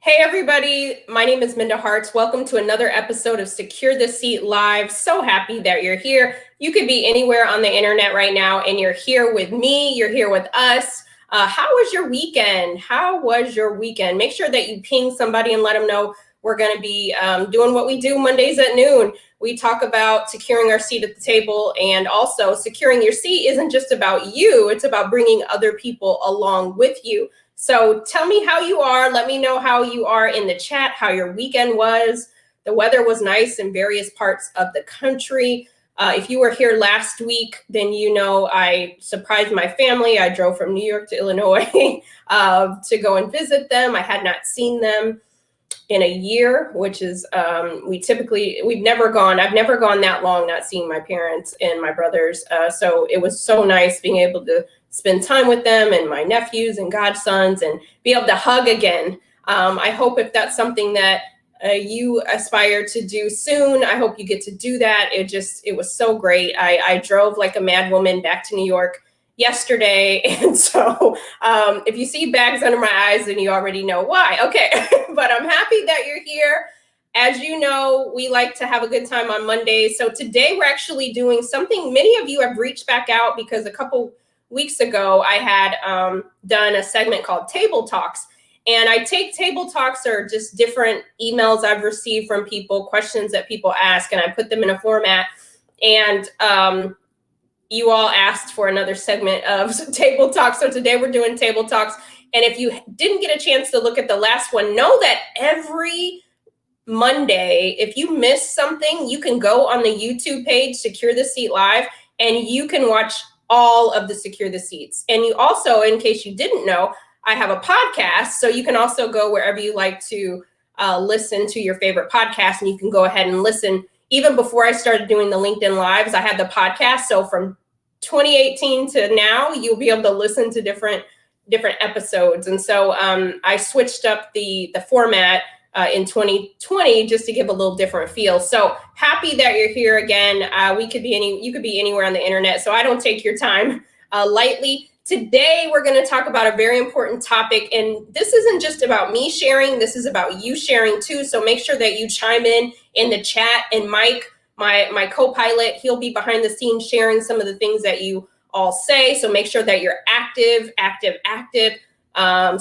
Hey everybody, my name is Minda Harts. Welcome to another episode of Secure the Seat Live. So happy that you're here. You could be anywhere on the internet right now and you're here with me, you're here with us. How was your weekend? Make sure that you ping somebody and let them know we're going to be doing what we do Mondays at noon. We talk about securing our seat at the table, and also securing your seat isn't just about you, it's about bringing other people along with you. So tell me how you are. Let me know how you are in the chat, how your weekend was. The weather was nice in various parts of the country. If you were here last week, then you know I surprised my family. I drove from New York to Illinois to go and visit them. I had not seen them in a year, which is I've never gone that long not seeing my parents and my brothers. So it was so nice being able to spend time with them and my nephews and godsons and be able to hug again. I hope if that's something that you aspire to do soon, I hope you get to do that. It was so great. I drove like a mad woman back to New York yesterday. And so if you see bags under my eyes, then you already know why. Okay, but I'm happy that you're here. As you know, we like to have a good time on Mondays. So today we're actually doing something many of you have reached back out because a couple weeks ago, I had done a segment called Table Talks. And I take Table Talks or just different emails I've received from people, questions that people ask, and I put them in a format. And you all asked for another segment of Table Talks. So today we're doing Table Talks. And if you didn't get a chance to look at the last one, know that every Monday, if you miss something, you can go on the YouTube page, Secure the Seat Live, and you can watch all of the Secure the Seats. And you also, in case you didn't know, I have a podcast. So you can also go wherever you like to listen to your favorite podcast, and you can go ahead and listen. Even before I started doing the LinkedIn Lives, I had the podcast. So from 2018 to now, you'll be able to listen to different episodes. And so I switched up the format in 2020 just to give a little different feel. So happy that you're here again. You could be anywhere on the internet, so I don't take your time lightly. Today, we're going to talk about a very important topic, and this isn't just about me sharing, this is about you sharing too. So make sure that you chime in the chat, and Mike, my co-pilot, he'll be behind the scenes sharing some of the things that you all say. So make sure that you're active.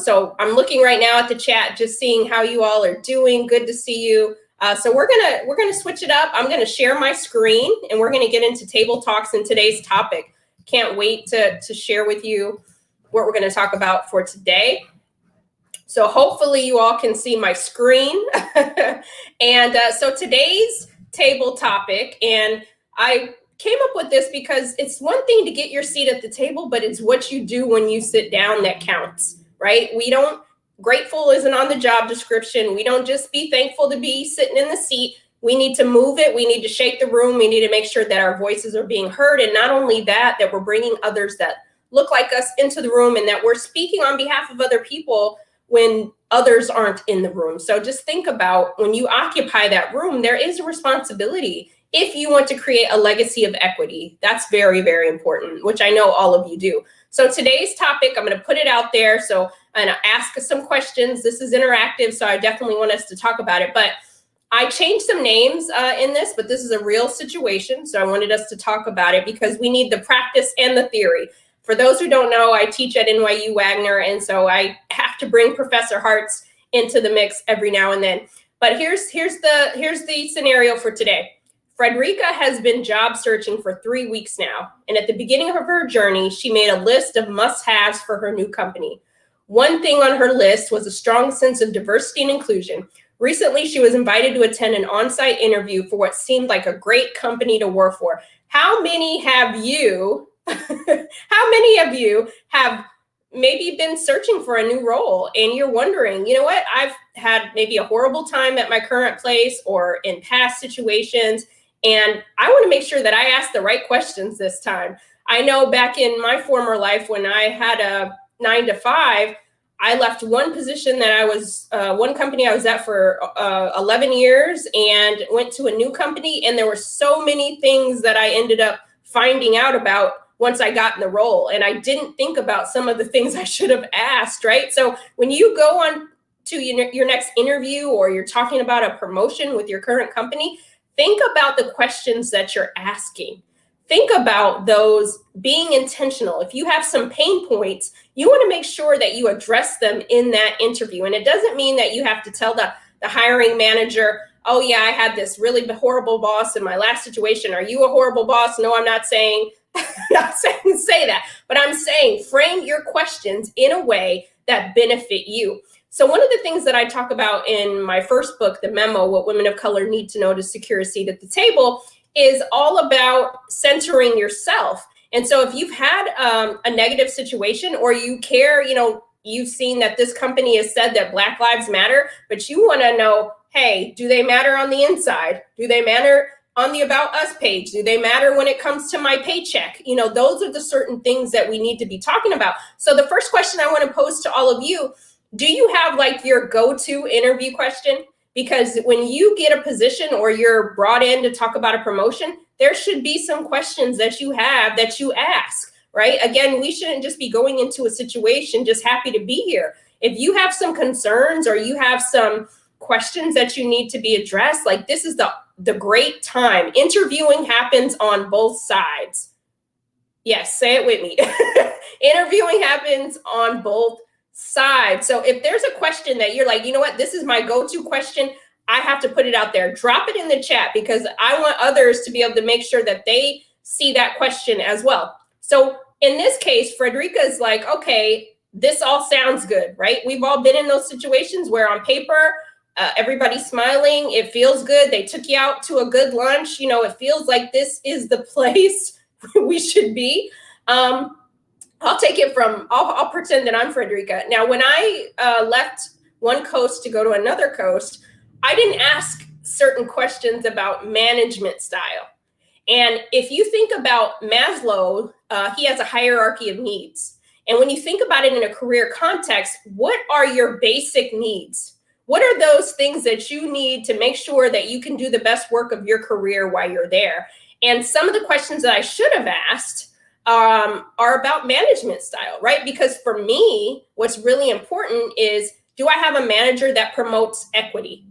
So I'm looking right now at the chat, just seeing how you all are doing. Good to see you. So we're gonna switch it up. I'm gonna share my screen, and we're gonna get into Table Talks and today's topic. Can't wait to share with you what we're gonna talk about for today. So hopefully you all can see my screen. And so today's table topic, and I came up with this because it's one thing to get your seat at the table, but it's what you do when you sit down that counts, right? Grateful isn't on the job description. We don't just be thankful to be sitting in the seat. We need to move it. We need to shake the room. We need to make sure that our voices are being heard. And not only that we're bringing others that look like us into the room, and that we're speaking on behalf of other people when others aren't in the room. So just think about when you occupy that room, there is a responsibility if you want to create a legacy of equity. That's very, very important, which I know all of you do. So today's topic, I'm going to put it out there. So I'm going to ask us some questions. This is interactive, so I definitely want us to talk about it. But I changed some names in this, but this is a real situation. So I wanted us to talk about it because we need the practice and the theory. For those who don't know, I teach at NYU Wagner, and so I have to bring Professor Harts into the mix every now and then. But here's the scenario for today. Frederica has been job searching for 3 weeks now, and at the beginning of her journey, she made a list of must-haves for her new company. One thing on her list was a strong sense of diversity and inclusion. Recently, she was invited to attend an on-site interview for what seemed like a great company to work for. How many of you have maybe been searching for a new role and you're wondering, you know what, I've had maybe a horrible time at my current place or in past situations, and I want to make sure that I ask the right questions this time. I know back in my former life when I had a 9 to 5, I left one position that I was, one company I was at for 11 years and went to a new company. And there were so many things that I ended up finding out about once I got in the role. And I didn't think about some of the things I should have asked, right? So when you go on to your next interview, or you're talking about a promotion with your current company, think about the questions that you're asking. Think about those, being intentional. If you have some pain points, you want to make sure that you address them in that interview. And it doesn't mean that you have to tell the hiring manager, oh yeah, I had this really horrible boss in my last situation. Are you a horrible boss? No, I'm not saying, say that, but I'm saying frame your questions in a way that benefit you. So one of the things that I talk about in my first book, The Memo, What Women of Color Need to Know to Secure a Seat at the Table, is all about centering yourself. And so if you've had a negative situation, or you care, you've seen that this company has said that Black Lives Matter, but you want to know, hey, do they matter on the inside? Do they matter on the About Us page? Do they matter when it comes to my paycheck? Those are the certain things that we need to be talking about. So the first question I want to pose to all of you, do you have like your go-to interview question? Because when you get a position or you're brought in to talk about a promotion, there should be some questions that you have that you ask, right? Again, we shouldn't just be going into a situation just happy to be here. If you have some concerns or you have some questions that you need to be addressed, like this is the great time. Interviewing happens on both sides. Yes, say it with me. Interviewing happens on both sides. So if there's a question that you're like, you know what, this is my go-to question, I have to put it out there. Drop it in the chat, because I want others to be able to make sure that they see that question as well. So in this case, Frederica is like, okay, this all sounds good, right? We've all been in those situations where on paper, everybody's smiling. It feels good. They took you out to a good lunch. It feels like this is the place we should be. I'll take it from, I'll pretend that I'm Frederica. Now, when I left one coast to go to another coast, I didn't ask certain questions about management style. And if you think about Maslow, he has a hierarchy of needs. And when you think about it in a career context, what are your basic needs? What are those things that you need to make sure that you can do the best work of your career while you're there? And some of the questions that I should have asked are about management style, right? Because for me, what's really important is, do I have a manager that promotes equity?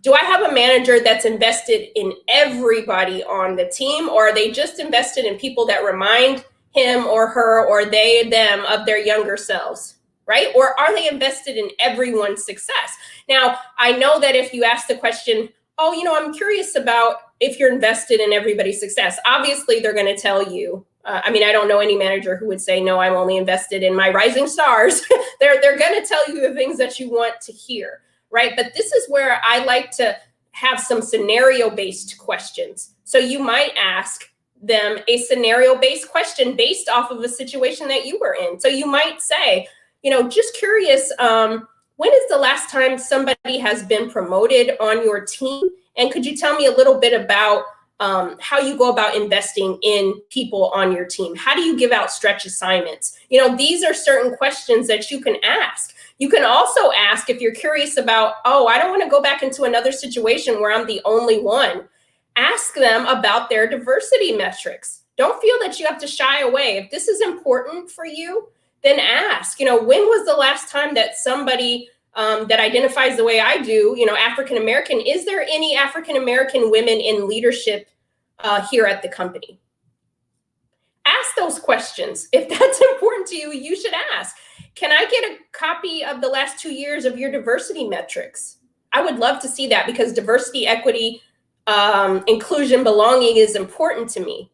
Do I have a manager that's invested in everybody on the team, or are they just invested in people that remind him or her or they, them of their younger selves, right? Or are they invested in everyone's success? Now, I know that if you ask the question, oh, I'm curious about if you're invested in everybody's success, obviously they're going to tell you, I don't know any manager who would say, no, I'm only invested in my rising stars. They're going to tell you the things that you want to hear, right? But this is where I like to have some scenario-based questions. So you might ask them a scenario-based question based off of a situation that you were in. So you might say, just curious, when is the last time somebody has been promoted on your team? And could you tell me a little bit about how you go about investing in people on your team? How do you give out stretch assignments? These are certain questions that you can ask. You can also ask, if you're curious about, oh, I don't want to go back into another situation where I'm the only one. Ask them about their diversity metrics. Don't feel that you have to shy away. If this is important for you, then ask, when was the last time that somebody that identifies the way I do, African-American, is there any African-American women in leadership here at the company? Ask those questions. If that's important to you, you should ask. Can I get a copy of the last 2 years of your diversity metrics? I would love to see that, because diversity, equity, inclusion, belonging is important to me.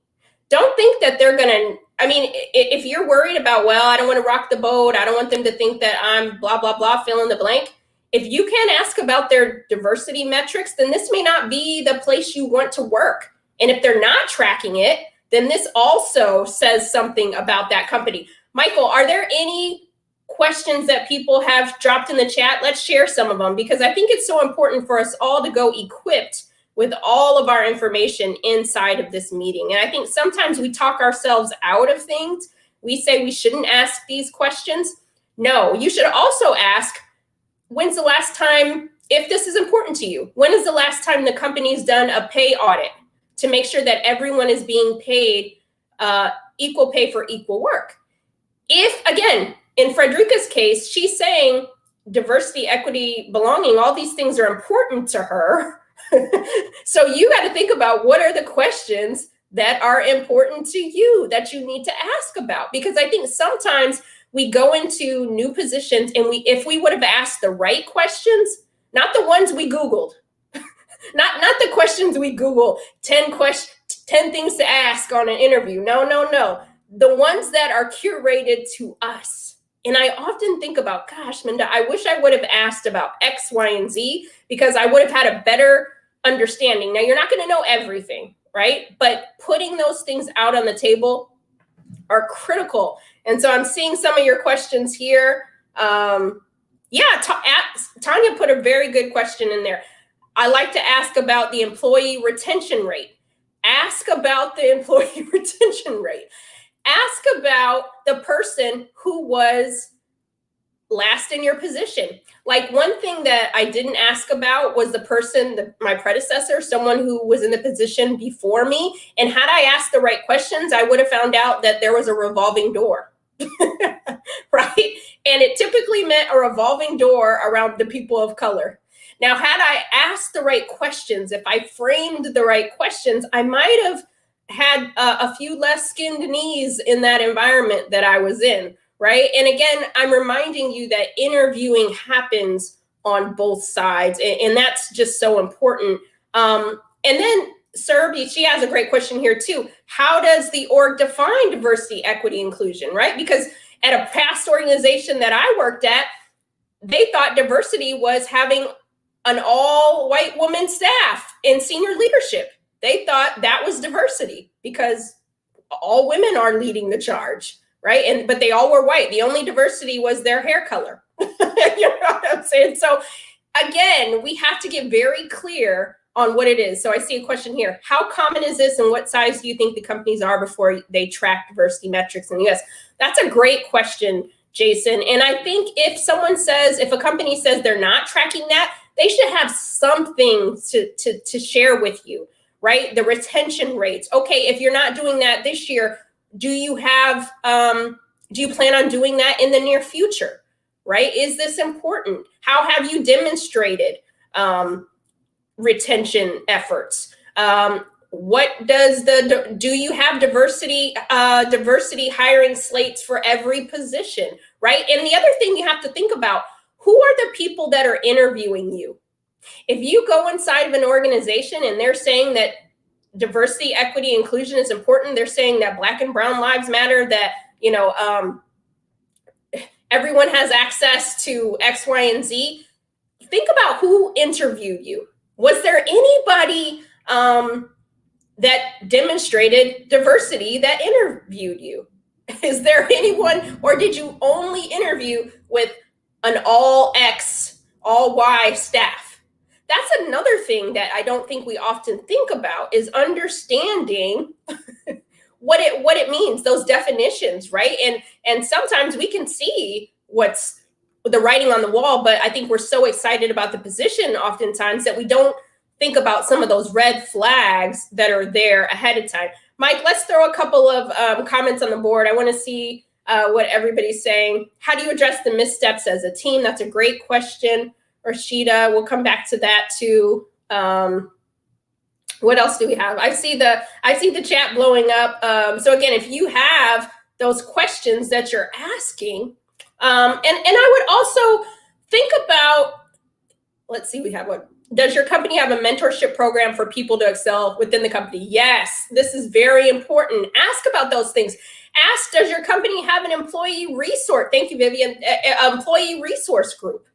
Don't think that they're going to, if you're worried about, well, I don't want to rock the boat, I don't want them to think that I'm blah, blah, blah, fill in the blank. If you can't ask about their diversity metrics, then this may not be the place you want to work. And if they're not tracking it, then this also says something about that company. Michael, are there any questions that people have dropped in the chat? Let's share some of them, because I think it's so important for us all to go equipped with all of our information inside of this meeting. And I think sometimes we talk ourselves out of things. We say we shouldn't ask these questions. No, you should also ask, when's the last time, if this is important to you, when is the last time the company's done a pay audit to make sure that everyone is being paid equal pay for equal work? If, again, in Frederica's case, she's saying, diversity, equity, belonging, all these things are important to her. So you got to think about what are the questions that are important to you that you need to ask about. Because I think sometimes we go into new positions and if we would have asked the right questions, not the ones we Googled, not the questions we Google, 10 things to ask on an interview. No. The ones that are curated to us. And I often think about, gosh, Minda, I wish I would have asked about X, Y, and Z because I would have had a better understanding. Now, you're not going to know everything, right? But putting those things out on the table are critical. And so I'm seeing some of your questions here. Tanya put a very good question in there. I like to ask about the employee retention rate. Ask about the employee retention rate. Ask about the person who was last in your position. Like one thing that I didn't ask about was the person, my predecessor, someone who was in the position before me. And had I asked the right questions, I would have found out that there was a revolving door, right? And it typically meant a revolving door around the people of color. Now, had I asked the right questions, if I framed the right questions, I might have had a few less skinned knees in that environment that I was in, right? And again, I'm reminding you that interviewing happens on both sides, and that's just so important. And then Serbi, she has a great question here too. How does the org define diversity, equity, inclusion, right? Because at a past organization that I worked at, they thought diversity was having an all-white woman staff in senior leadership. They thought that was diversity because all women are leading the charge, right? But they all were white. The only diversity was their hair color. You know what I'm saying? So again, we have to get very clear on what it is. So I see a question here. How common is this and what size do you think the companies are before they track diversity metrics in the US? That's a great question, Jason. And I think if a company says they're not tracking that, they should have something to share with you, right? The retention rates. Okay, if you're not doing that this year, do you plan on doing that in the near future, right? Is this important? How have you demonstrated retention efforts? Do you have diversity hiring slates for every position, right? And the other thing you have to think about, who are the people that are interviewing you? If you go inside of an organization and they're saying that diversity, equity, inclusion is important, they're saying that Black and brown lives matter, that, everyone has access to X, Y, and Z, think about who interviewed you. Was there anybody that demonstrated diversity that interviewed you? Is there anyone, or did you only interview with an all X, all Y staff? That's another thing that I don't think we often think about, is understanding what it means, those definitions, right? And sometimes we can see what's the writing on the wall, but I think we're so excited about the position oftentimes that we don't think about some of those red flags that are there ahead of time. Mike, let's throw a couple of comments on the board. I want to see what everybody's saying. How do you address the missteps as a team? That's a great question. Rashida, we'll come back to that too. What else do we have? I see the chat blowing up. So again, if you have those questions that you're asking, and I would also think about, let's see, we have one. Does your company have a mentorship program for people to excel within the company? Yes, this is very important. Ask about those things. Ask, does your company have an employee resource? Thank you, Vivian. Employee resource group,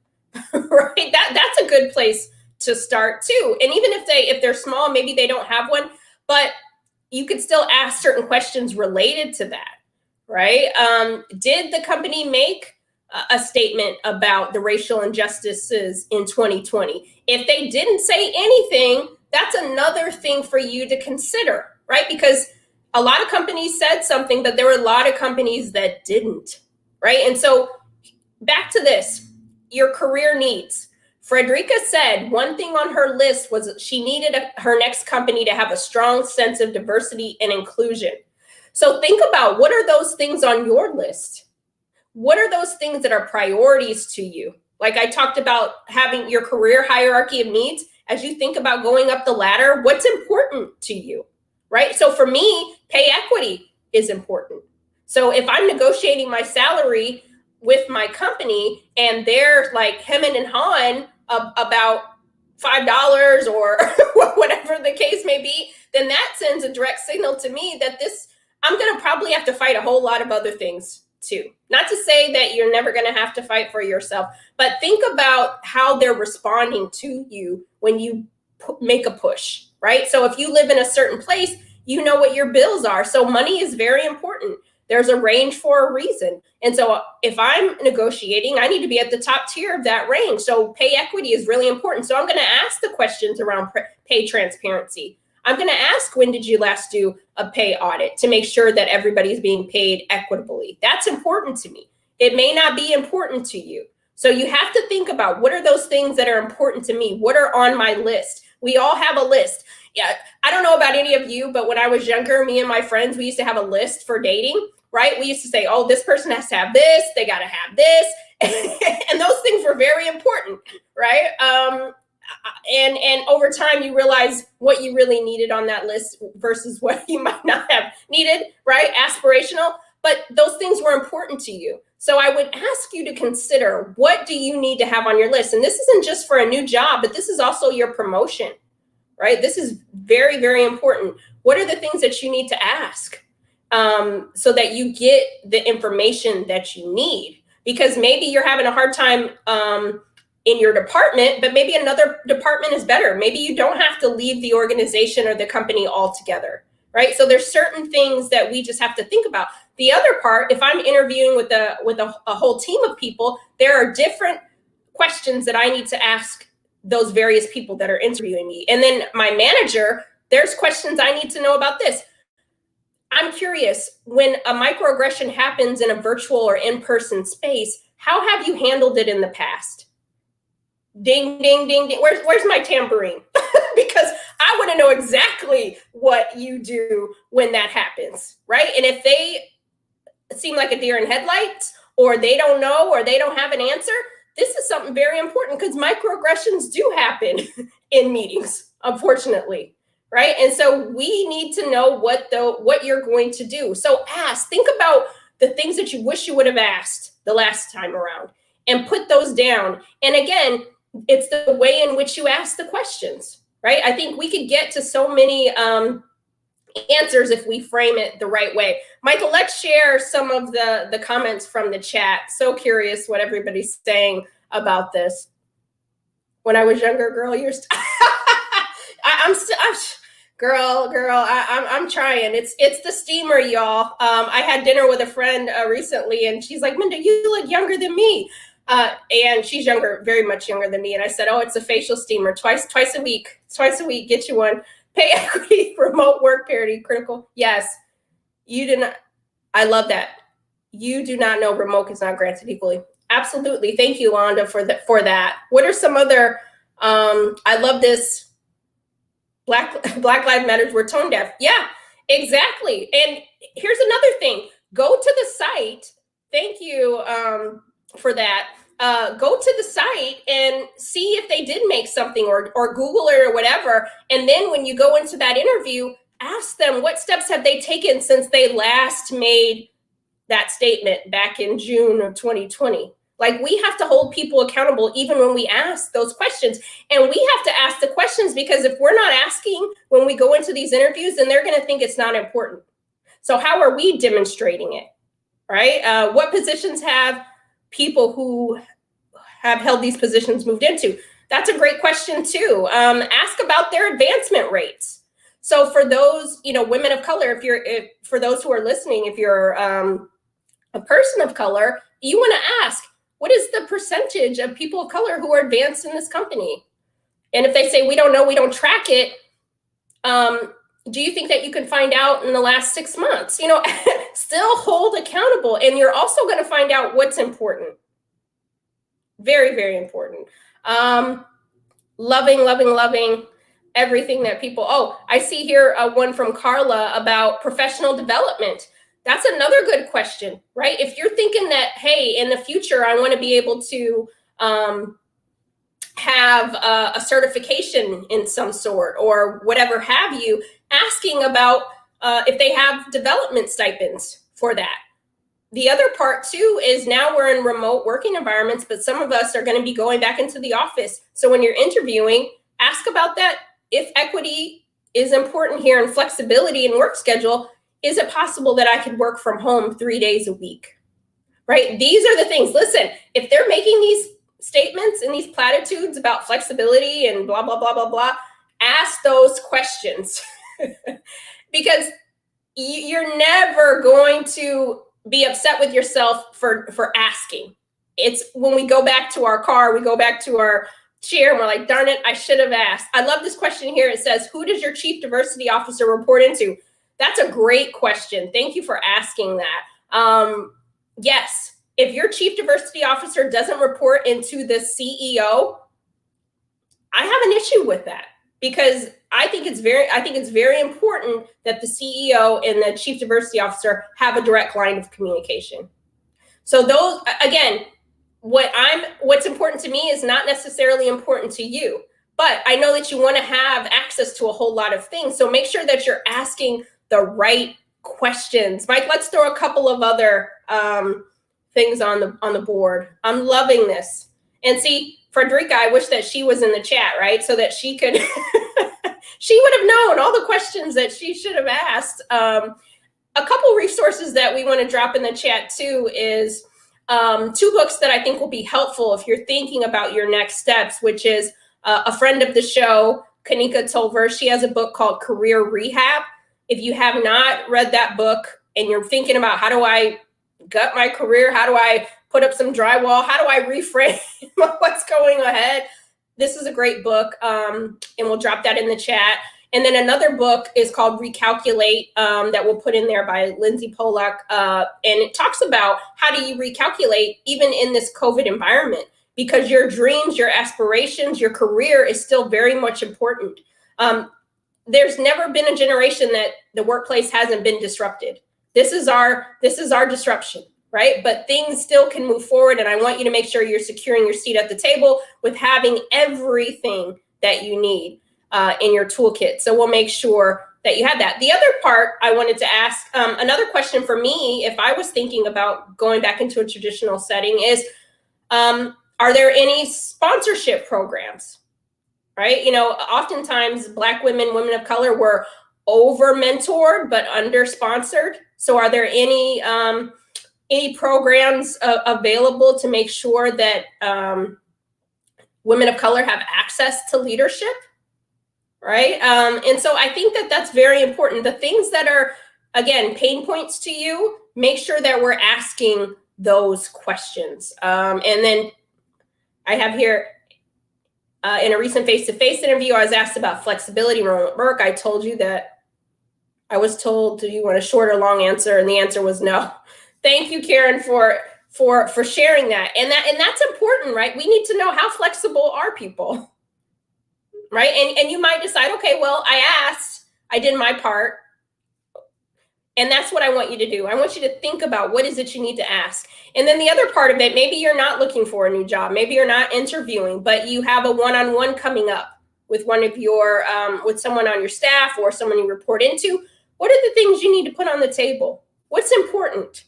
right? That's a good place to start too. And even if they're small, maybe they don't have one, but you could still ask certain questions related to that, right? Did the company make a statement about the racial injustices in 2020? If they didn't say anything, that's another thing for you to consider, right? Because a lot of companies said something, but there were a lot of companies that didn't, right? And so back to this, your career needs. Frederica said one thing on her list was she needed her next company to have a strong sense of diversity and inclusion. So think about, what are those things on your list? What are those things that are priorities to you? Like I talked about having your career hierarchy of needs. As you think about going up the ladder, what's important to you, right? So for me, pay equity is important. So if I'm negotiating my salary with my company and they're like hemming and hawing about $5 or whatever the case may be, then that sends a direct signal to me that I'm going to probably have to fight a whole lot of other things too. Not to say that you're never going to have to fight for yourself, but think about how they're responding to you when you make a push, right? So if you live in a certain place, you know what your bills are. So money is very important. There's a range for a reason. And so if I'm negotiating, I need to be at the top tier of that range. So pay equity is really important. So I'm going to ask the questions around pay transparency. I'm going to ask, when did you last do a pay audit to make sure that everybody's being paid equitably? That's important to me. It may not be important to you. So you have to think about, what are those things that are important to me? What are on my list? We all have a list. Yeah, I don't know about any of you, but when I was younger, me and my friends, we used to have a list for dating, right? We used to say, oh, this person has to have this, they got to have this. And those things were very important, right? And over time, you realize what you really needed on that list versus what you might not have needed, right? Aspirational, but those things were important to you. So I would ask you to consider, what do you need to have on your list? And this isn't just for a new job, but this is also your promotion, right? This is very, very important. What are the things that you need to ask so that you get the information that you need? Because maybe you're having a hard time in your department, but maybe another department is better. Maybe you don't have to leave the organization or the company altogether, right? So there's certain things that we just have to think about. The other part, if I'm interviewing with a whole team of people, there are different questions that I need to ask those various people that are interviewing me. And then my manager, there's questions I need to know about this. I'm curious, when a microaggression happens in a virtual or in-person space, how have you handled it in the past? Ding, ding, ding, ding. Where's my tambourine? Because I want to know exactly what you do when that happens, right? And if they seem like a deer in headlights, or they don't know, or they don't have an answer, this is something very important, because microaggressions do happen in meetings, unfortunately, right? And so we need to know what you're going to do. So think about the things that you wish you would have asked the last time around, and put those down. And again, it's the way in which you ask the questions, right? I think we could get to so many answers if we frame it the right way. Michael, let's share some of the comments from the chat. So curious what everybody's saying about this. When I was younger, girl, I'm trying. It's the steamer, y'all. I had dinner with a friend recently, and she's like, Minda, you look younger than me. And she's younger, very much younger than me. And I said, oh, it's a facial steamer, twice a week, get you one. Pay equity, remote work parity, critical. Yes, you did not. I love that. You do not know remote is not granted equally. Absolutely. Thank you, Londa, for that. What are some other, I love this. Black Lives Matter, we're tone deaf. Yeah, exactly. And here's another thing. Go to the site. Thank you for that. Go to the site and see if they did make something, or Google it or whatever. And then when you go into that interview, ask them, what steps have they taken since they last made that statement back in June of 2020? Like, we have to hold people accountable even when we ask those questions. And we have to ask the questions, because if we're not asking when we go into these interviews, then they're going to think it's not important. So how are we demonstrating it, right? What positions have people who have held these positions moved into? That's a great question too. Ask about their advancement rates. So for those, women of color, for those who are listening, if you're a person of color, you want to ask, what is the percentage of people of color who are advanced in this company? And if they say, we don't know, we don't track it, do you think that you can find out in the last 6 months? Still hold accountable. And you're also going to find out what's important. Very, very important. Loving everything that people, I see here one from Carla about professional development. That's another good question, right? If you're thinking that, hey, in the future, I want to be able to have a certification in some sort or whatever have you, asking about if they have development stipends for that. The other part too is now we're in remote working environments, but some of us are going to be going back into the office. So when you're interviewing, ask about that. If equity is important here and flexibility in work schedule, is it possible that I could work from home 3 days a week? Right? These are the things. Listen, if they're making these statements and these platitudes about flexibility and blah, blah, blah, blah, blah, ask those questions because you're never going to be upset with yourself for asking. It's when we go back to our car, we go back to our chair and we're like, darn it, I should have asked. I love this question here. It says, who does your chief diversity officer report into? That's a great question. Thank you for asking that. Yes, if your chief diversity officer doesn't report into the CEO, I have an issue with that because I think it's very important that the CEO and the chief diversity officer have a direct line of communication. So those, again, what's important to me is not necessarily important to you, but I know that you want to have access to a whole lot of things. So make sure that you're asking the right questions. Mike, let's throw a couple of other things on the board. I'm loving this. And see, Frederica, I wish that she was in the chat, right? So that she could, she would have known all the questions that she should have asked. A couple resources that we want to drop in the chat too is 2 books that I think will be helpful if you're thinking about your next steps, which is a friend of the show, Kanika Tolver. She has a book called Career Rehab. If you have not read that book and you're thinking about how do I gut my career, how do I put up some drywall, how do I reframe what's going ahead, this is a great book, and we'll drop that in the chat. And then another book is called Recalculate, that we'll put in there by Lindsay Polak, and it talks about how do you recalculate even in this COVID environment, because your dreams, your aspirations, your career is still very much important. There's never been a generation that the workplace hasn't been disrupted. This is our disruption, right? But things still can move forward, and I want you to make sure you're securing your seat at the table with having everything that you need in your toolkit. So we'll make sure that you have that. The other part I wanted to ask, another question for me, if I was thinking about going back into a traditional setting is, are there any sponsorship programs, right? You know, oftentimes Black women, women of color were over-mentored but under-sponsored. So are there any programs available to make sure that women of color have access to leadership? Right. And so I think that that's very important. The things that are, again, pain points to you, make sure that we're asking those questions. And then I have here in a recent face-to-face interview, I was asked about flexibility in remote work. I told you that I was told, do you want a short or long answer? And the answer was no. Thank you, Karen, for sharing that. And that's important, right? We need to know how flexible are people. Right. And you might decide, okay, well, I asked, I did my part. And that's what I want you to do. I want you to think about what is it you need to ask. And then the other part of it, maybe you're not looking for a new job. Maybe you're not interviewing, but you have a one-on-one coming up with one of your, with someone on your staff or someone you report into. What are the things you need to put on the table? What's important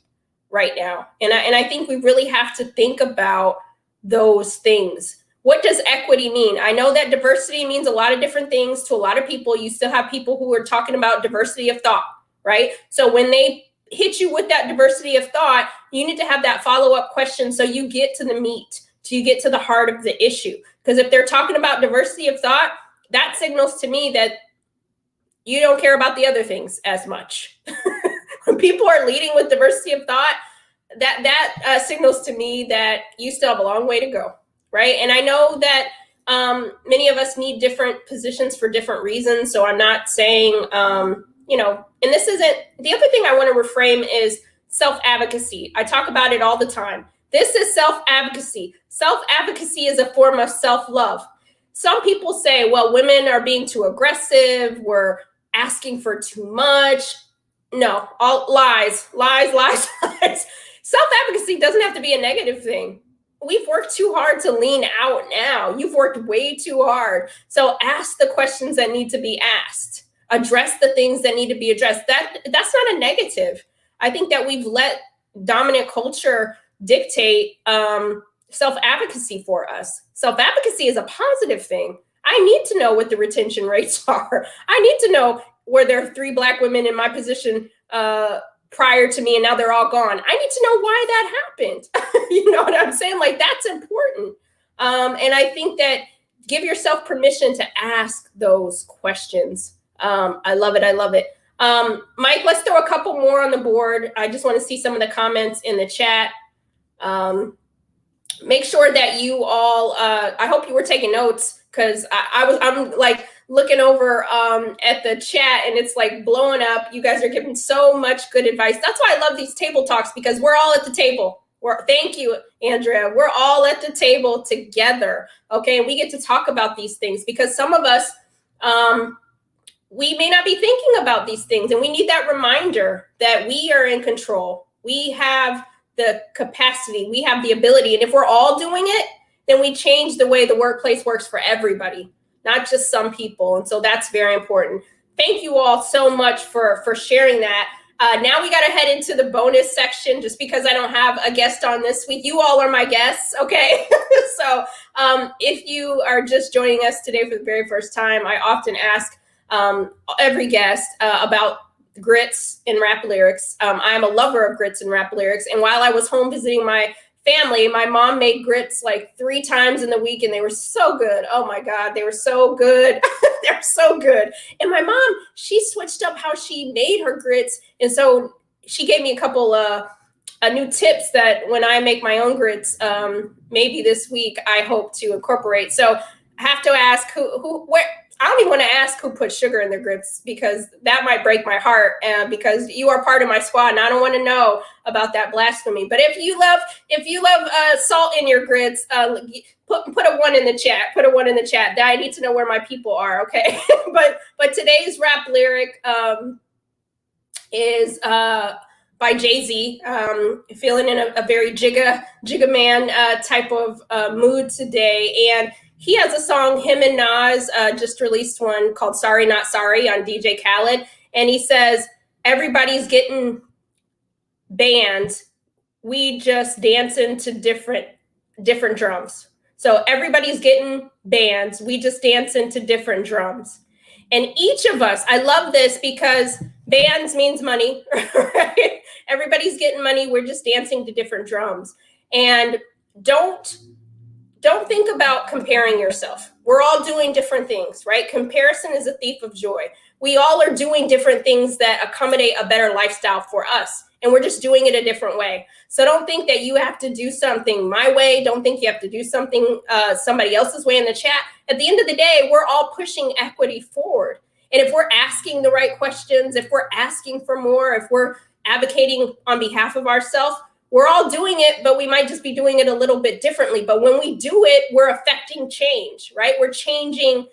right now? And I think we really have to think about those things. What does equity mean? I know that diversity means a lot of different things to a lot of people. You still have people who are talking about diversity of thought, right? So when they hit you with that diversity of thought, you need to have that follow-up question so you get to the meat, so you get to the heart of the issue. Because if they're talking about diversity of thought, that signals to me that you don't care about the other things as much. When people are leading with diversity of thought, that signals to me that you still have a long way to go. Right. And I know that many of us need different positions for different reasons. So I'm not saying, you know, and this isn't, the other thing I want to reframe is self-advocacy. I talk about it all the time. This is self-advocacy. Self-advocacy is a form of self-love. Some people say, well, women are being too aggressive. We're asking for too much. No, all lies. Self-advocacy doesn't have to be a negative thing. we've worked too hard to lean out now. You've worked way too hard. So ask the questions that need to be asked. Address the things that need to be addressed. That's not a negative. I think that we've let dominant culture dictate self-advocacy for us. Self-advocacy is a positive thing. I need to know what the retention rates are. I need to know, were there 3 Black women in my position prior to me and now they're all gone? I need to know why that happened. You know what I'm saying? Like, that's important. And I think that give yourself permission to ask those questions. I love it. I love it. Mike, let's throw a couple more on the board. I just want to see some of the comments in the chat. Make sure that you all, I hope you were taking notes, because I'm like looking over at the chat and it's like blowing up. You guys are giving so much good advice. That's why I love these table talks, because we're all at the table. Thank you, Andrea. We're all at the table together. Okay. And we get to talk about these things, because some of us, we may not be thinking about these things, and we need that reminder that we are in control. We have the capacity, we have the ability. And if we're all doing it, then we change the way the workplace works for everybody, not just some people. And so that's very important. Thank you all so much for sharing that. Now we got to head into the bonus section, just because I don't have a guest on this week. You all are my guests, okay? So if you are just joining us today for the very first time, I often ask every guest about grits and rap lyrics. I am a lover of grits and rap lyrics. And while I was home visiting my family, my mom made grits like 3 times in the week, and they were so good. Oh my God, they were so good. They're so good. And my mom, she switched up how she made her grits. And so she gave me a couple new tips that when I make my own grits, maybe this week, I hope to incorporate. So I have to ask where. I don't even want to ask who put sugar in their grits, because that might break my heart, because you are part of my squad and I don't want to know about that blasphemy. But if you love salt in your grits, put a 1 in the chat. Put a 1 in the chat. I need to know where my people are. Okay. but today's rap lyric is by Jay-Z. Feeling in a very Jigga Man type of mood today. And he has a song, him and Nas just released one called Sorry Not Sorry on DJ Khaled. And he says, everybody's getting bands. We just dancing to different drums. So everybody's getting bands. We just dancing to different drums. And each of us, I love this, because bands means money, right? Everybody's getting money. We're just dancing to different drums. And don't think about comparing yourself. We're all doing different things, right? Comparison is a thief of joy. We all are doing different things that accommodate a better lifestyle for us, and we're just doing it a different way. So don't think that you have to do something my way. Don't think you have to do something somebody else's way in the chat. At the end of the day, we're all pushing equity forward. And if we're asking the right questions, if we're asking for more, if we're advocating on behalf of ourselves, we're all doing it, but we might just be doing it a little bit differently. But when we do it, we're affecting change, right? We're changing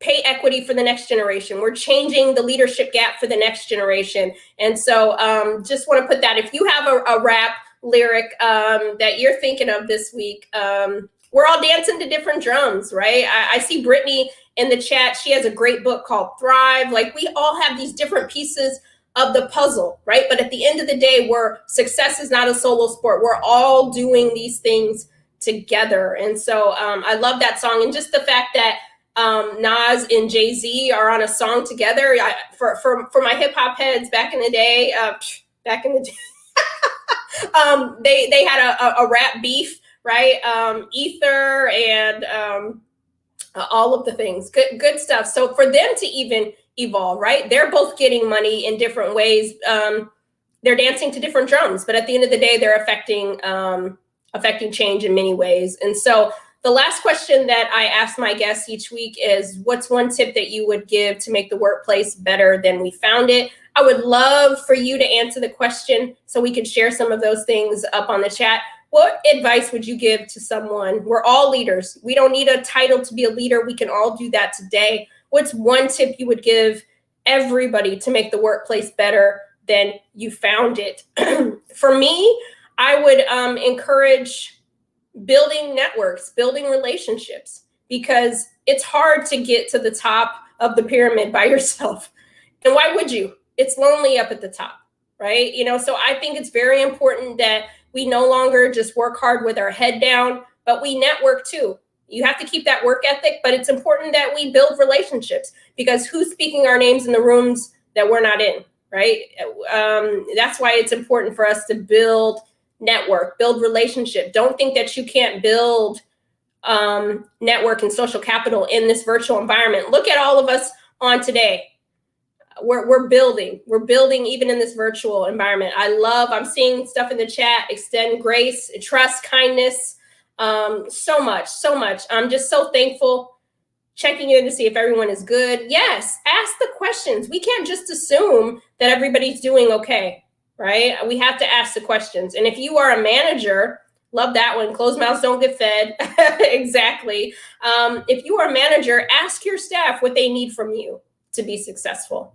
pay equity for the next generation. We're changing the leadership gap for the next generation. And so just want to put that, if you have a rap lyric that you're thinking of this week, we're all dancing to different drums, right? I see Brittany in the chat. She has a great book called Thrive. Like, we all have these different pieces of the puzzle, right? But at the end of the day, success is not a solo sport. We're all doing these things together. And so I love that song. And just the fact that Nas and Jay-Z are on a song together. For my hip hop heads back in the day, they had a rap beef, right? Ether and all of the things, good stuff. So for them to even evolve, right? They're both getting money in different ways. They're dancing to different drums, but at the end of the day, they're affecting change in many ways. And so the last question that I ask my guests each week is, what's one tip that you would give to make the workplace better than we found it? I would love for you to answer the question so we could share some of those things up on the chat. What advice would you give to someone? We're all leaders. We don't need a title to be a leader. We can all do that today. What's one tip you would give everybody to make the workplace better than you found it? For me, I would encourage building networks, building relationships, because it's hard to get to the top of the pyramid by yourself. And why would you? It's lonely up at the top, right? So I think it's very important that we no longer just work hard with our head down, but we network too. You have to keep that work ethic, but it's important that we build relationships, because who's speaking our names in the rooms that we're not in, right? That's why it's important for us to build network, build relationship. Don't think that you can't build network and social capital in this virtual environment. Look at all of us on today. We're building even in this virtual environment. I'm seeing stuff in the chat, extend grace, trust, kindness, so much. I'm just so thankful. Checking in to see if everyone is good. Yes, ask the questions. We can't just assume that everybody's doing okay, right? We have to ask the questions. And if you are a manager, love that one. Closed mouths don't get fed. Exactly. If you are a manager, ask your staff what they need from you to be successful.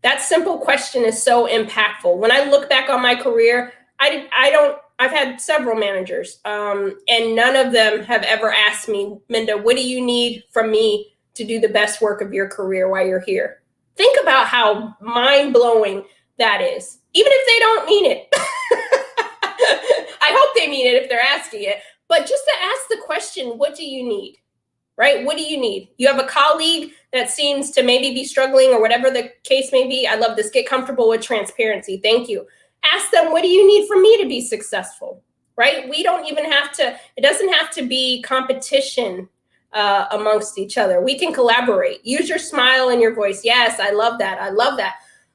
That simple question is so impactful. When I look back on my career, I've had several managers, and none of them have ever asked me, Minda, what do you need from me to do the best work of your career while you're here? Think about how mind-blowing that is, even if they don't mean it. I hope they mean it if they're asking it, but just to ask the question, what do you need? Right? What do you need? You have a colleague that seems to maybe be struggling or whatever the case may be. I love this. Get comfortable with transparency. Thank you. Ask them, what do you need from me to be successful? Right? We don't even have to, it doesn't have to be competition amongst each other. We can collaborate. Use your smile and your voice. Yes, I love that. I love that.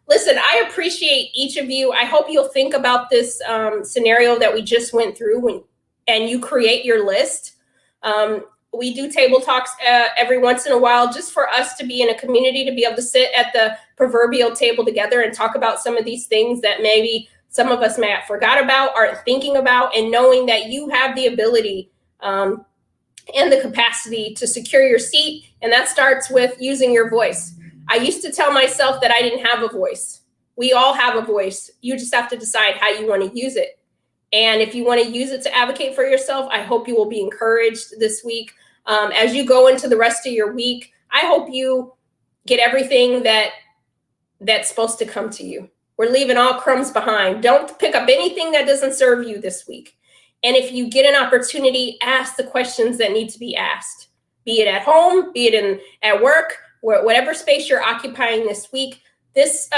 Listen, I appreciate each of you. I hope you'll think about this scenario that we just went through and you create your list. We do table talks every once in a while, just for us to be in a community, to be able to sit at the proverbial table together and talk about some of these things that maybe some of us may have forgot about, aren't thinking about, and knowing that you have the ability and the capacity to secure your seat. And that starts with using your voice. I used to tell myself that I didn't have a voice. We all have a voice. You just have to decide how you want to use it. And if you want to use it to advocate for yourself, I hope you will be encouraged this week. As you go into the rest of your week, I hope you get everything that's supposed to come to you. We're leaving all crumbs behind. Don't pick up anything that doesn't serve you this week. And if you get an opportunity, ask the questions that need to be asked, be it at home, be it at work, whatever space you're occupying this week. This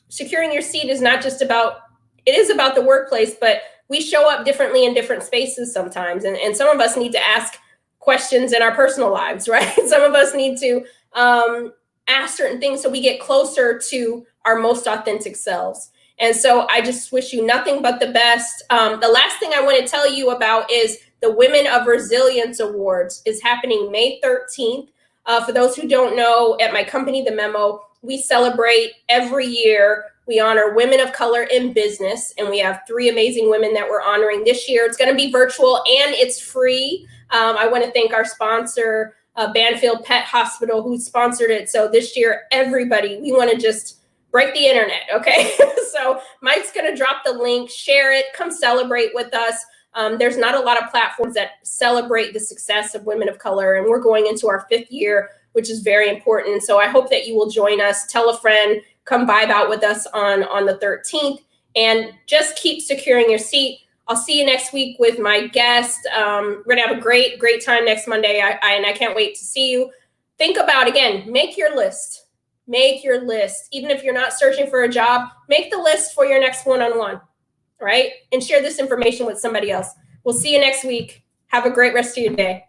securing your seat is not just about, it is about the workplace, but we show up differently in different spaces sometimes. And some of us need to ask questions in our personal lives, right? Some of us need to ask certain things so we get closer to our most authentic selves. And so I just wish you nothing but the best. The last thing I want to tell you about is the Women of Resilience Awards is happening May 13th. For those who don't know, at my company, The Memo, we celebrate every year. We honor women of color in business, and we have 3 amazing women that we're honoring this year. It's going to be virtual and it's free. I want to thank our sponsor, Banfield Pet Hospital, who sponsored it. So this year, everybody, we want to just break the internet, okay? So Mike's going to drop the link, share it, come celebrate with us. There's not a lot of platforms that celebrate the success of women of color, and we're going into our 5th year, which is very important. And so I hope that you will join us. Tell a friend, come vibe out with us on the 13th, and just keep securing your seat. I'll see you next week with my guest. We're going to have a great time next Monday, and I can't wait to see you. Think about, again, make your list. Make your list. Even if you're not searching for a job, make the list for your next one-on-one, right? And share this information with somebody else. We'll see you next week. Have a great rest of your day.